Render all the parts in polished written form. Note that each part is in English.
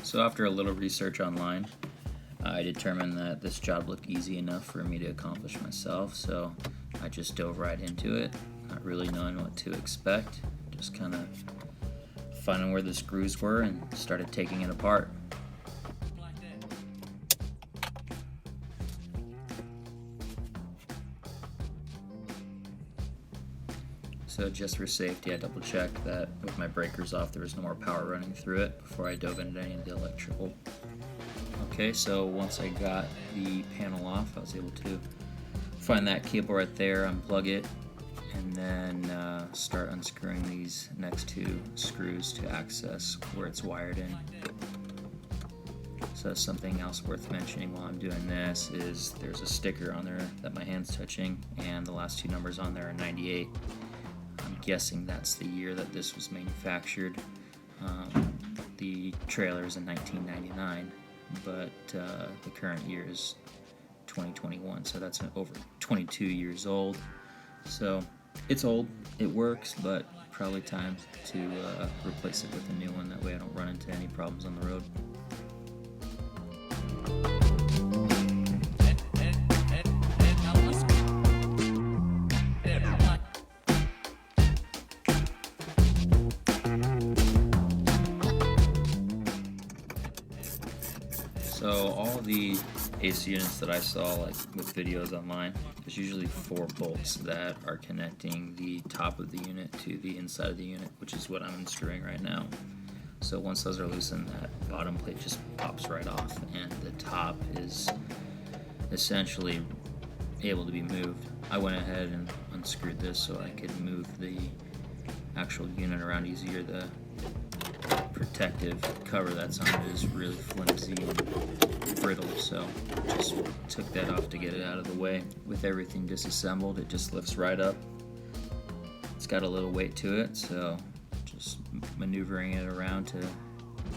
So after a little research online, I determined that this job looked easy enough for me to accomplish myself, so I just dove right into it, not really knowing what to expect, just kind of finding where the screws were and started taking it apart. So just for safety, I double checked that with my breakers off there was no more power running through it before I dove into any of the electrical. Okay, so once I got the panel off, I was able to find that cable right there, unplug it, and then start unscrewing these next two screws to access where it's wired in. So something else worth mentioning while I'm doing this is there's a sticker on there that my hand's touching, and the last two numbers on there are 98. I'm guessing that's the year that this was manufactured. The trailer is in 1999, but the current year is 2021, so that's over 22 years old. So it's old, it works, but probably time to replace it with a new one. That way I don't run into any problems on the road. So all the AC units that I saw, like with videos online, there's usually 4 bolts that are connecting the top of the unit to the inside of the unit, which is what I'm unscrewing right now. So once those are loosened, that bottom plate just pops right off, and the top is essentially able to be moved. I went ahead and unscrewed this so I could move the actual unit around easier. The protective cover that's on it is really flimsy and brittle, so just took that off to get it out of the way. With everything disassembled, it just lifts right up. It's got a little weight to it, so just maneuvering it around to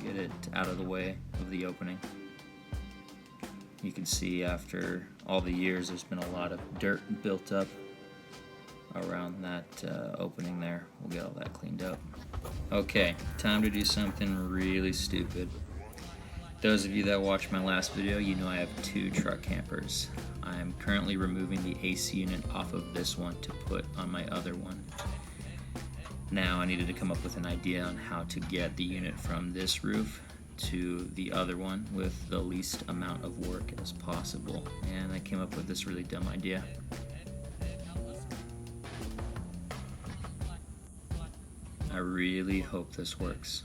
get it out of the way of the opening. You can see after all the years there's been a lot of dirt built up around that opening there. We'll get all that cleaned up. Okay, time to do something really stupid. Those of you that watched my last video, you know I have 2 truck campers. I am currently removing the AC unit off of this one to put on my other one. Now I needed to come up with an idea on how to get the unit from this roof to the other one with the least amount of work as possible, and I came up with this really dumb idea. I really hope this works.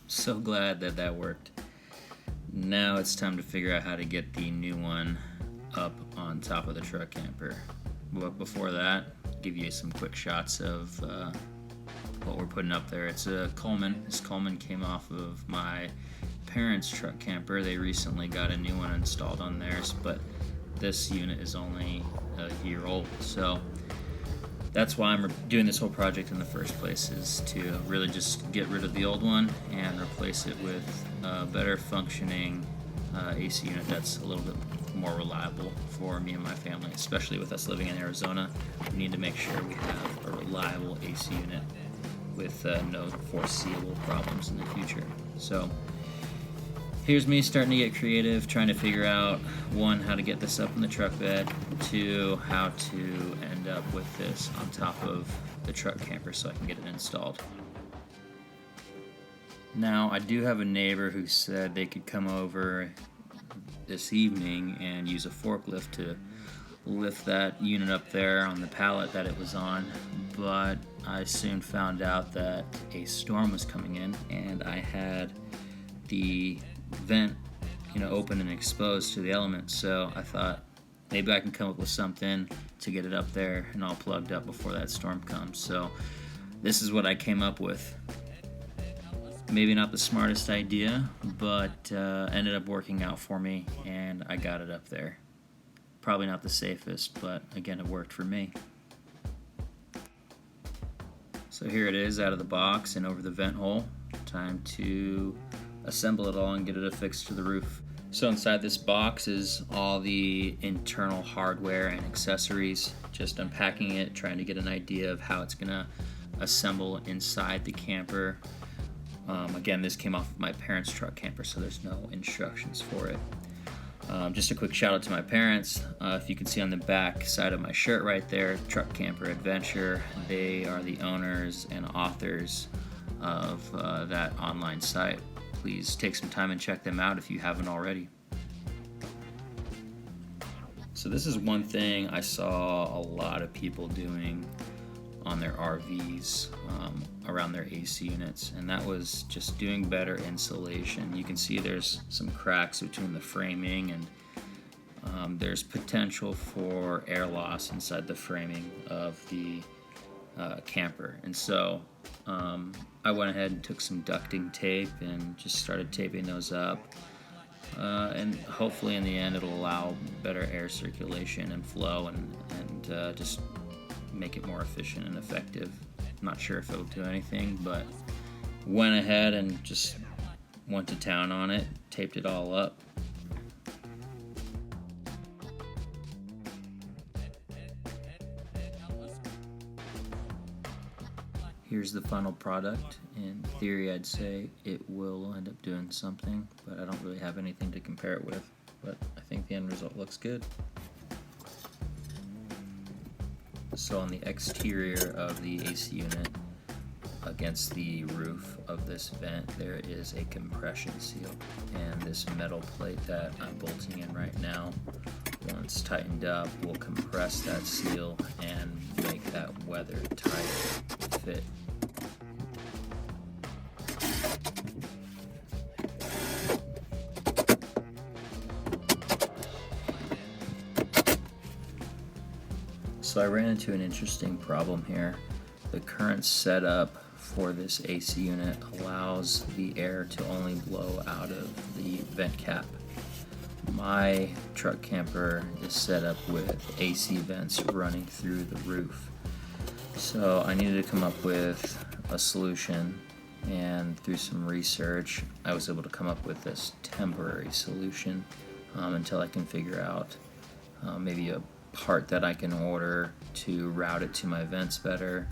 So glad that that worked. Now it's time to figure out how to get the new one up on top of the truck camper. But before that, I'll give you some quick shots of what we're putting up there. It's a Coleman. This Coleman came off of my parents' truck camper. They recently got a new one installed on theirs, but this unit is only a year old. So that's why I'm doing this whole project in the first place, is to really just get rid of the old one and replace it with a better functioning AC unit that's a little bit more reliable for me and my family, especially with us living in Arizona. We need to make sure we have a reliable AC unit with no foreseeable problems in the future. So here's me starting to get creative, trying to figure out, one, how to get this up in the truck bed, two, how to end up with this on top of the truck camper so I can get it installed. Now, I do have a neighbor who said they could come over this evening and use a forklift to lift that unit up there on the pallet that it was on, but I soon found out that a storm was coming in and I had the vent, open and exposed to the elements, so I thought maybe I can come up with something to get it up there and all plugged up before that storm comes. So this is what I came up with. Maybe not the smartest idea, but ended up working out for me, and I got it up there. Probably not the safest, but again, it worked for me. So here it is out of the box and over the vent hole. Time to assemble it all and get it affixed to the roof. So inside this box is all the internal hardware and accessories. Just unpacking it, trying to get an idea of how it's gonna assemble inside the camper. Again, this came off of my parents' truck camper, so there's no instructions for it. Just a quick shout out to my parents. If you can see on the back side of my shirt right there, Truck Camper Adventure, they are the owners and authors of that online site. Please take some time and check them out if you haven't already. So this is one thing I saw a lot of people doing on their RVs around their AC units, and that was just doing better insulation. You can see there's some cracks between the framing, and there's potential for air loss inside the framing of the camper. And so I went ahead and took some ducting tape and just started taping those up, and hopefully in the end it'll allow better air circulation and flow, and just make it more efficient and effective. I'm not sure if it'll do anything, but went ahead and just went to town on it, taped it all up. Here's the final product. In theory, I'd say it will end up doing something, but I don't really have anything to compare it with. But I think the end result looks good. So on the exterior of the AC unit, against the roof of this vent, there is a compression seal, and this metal plate that I'm bolting in right now, once tightened up, will compress that seal and make that weather tight fit. So I ran into an interesting problem here. The current setup for this AC unit allows the air to only blow out of the vent cap. My truck camper is set up with AC vents running through the roof. So I needed to come up with a solution, and through some research I was able to come up with this temporary solution until I can figure out maybe a part that I can order to route it to my vents better,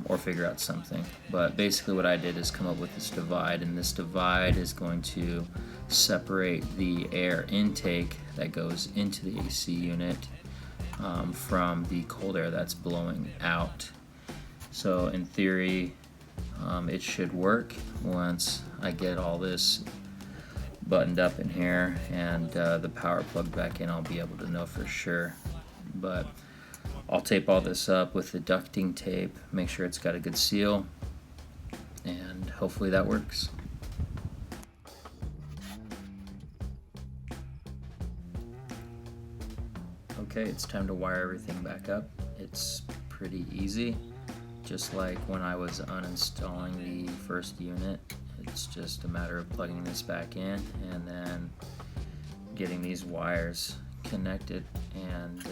or figure out something. But basically what I did is come up with this divide, and this divide is going to separate the air intake that goes into the AC unit from the cold air that's blowing out. So in theory, it should work once I get all this buttoned up in here and the power plugged back in. I'll be able to know for sure, but I'll tape all this up with the ducting tape, make sure it's got a good seal, and hopefully that works. Okay, it's time to wire everything back up. It's pretty easy, just like when I was uninstalling the first unit. It's just a matter of plugging this back in and then getting these wires connected, and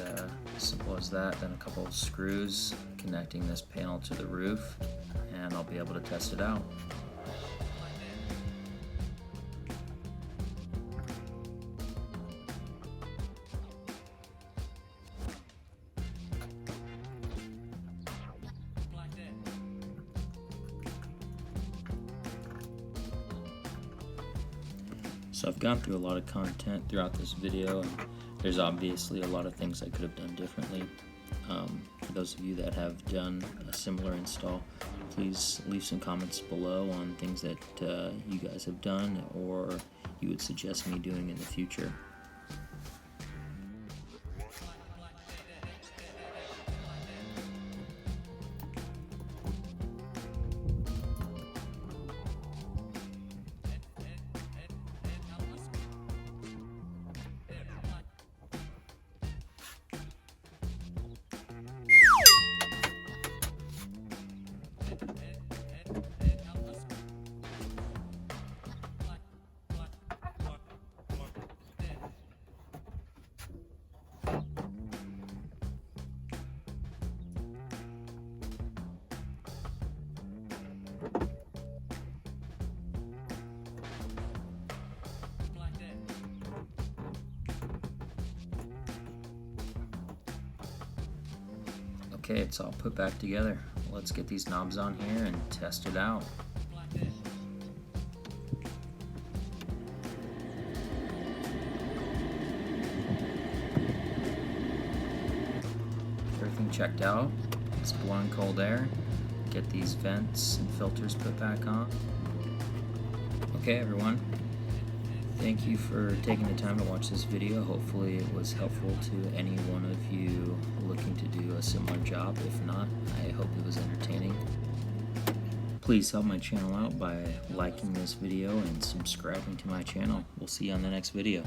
simple as that. Then a couple of screws connecting this panel to the roof, and I'll be able to test it out. So I've gone through a lot of content throughout this video, and there's obviously a lot of things I could have done differently. For those of you that have done a similar install, please leave some comments below on things that you guys have done or you would suggest me doing in the future. Okay, it's all put back together. Let's get these knobs on here and test it out. Everything checked out. It's blowing cold air. Get these vents and filters put back on. Okay, everyone. Thank you for taking the time to watch this video. Hopefully it was helpful to any one of you looking to do a similar job. If not, I hope it was entertaining. Please help my channel out by liking this video and subscribing to my channel. We'll see you on the next video.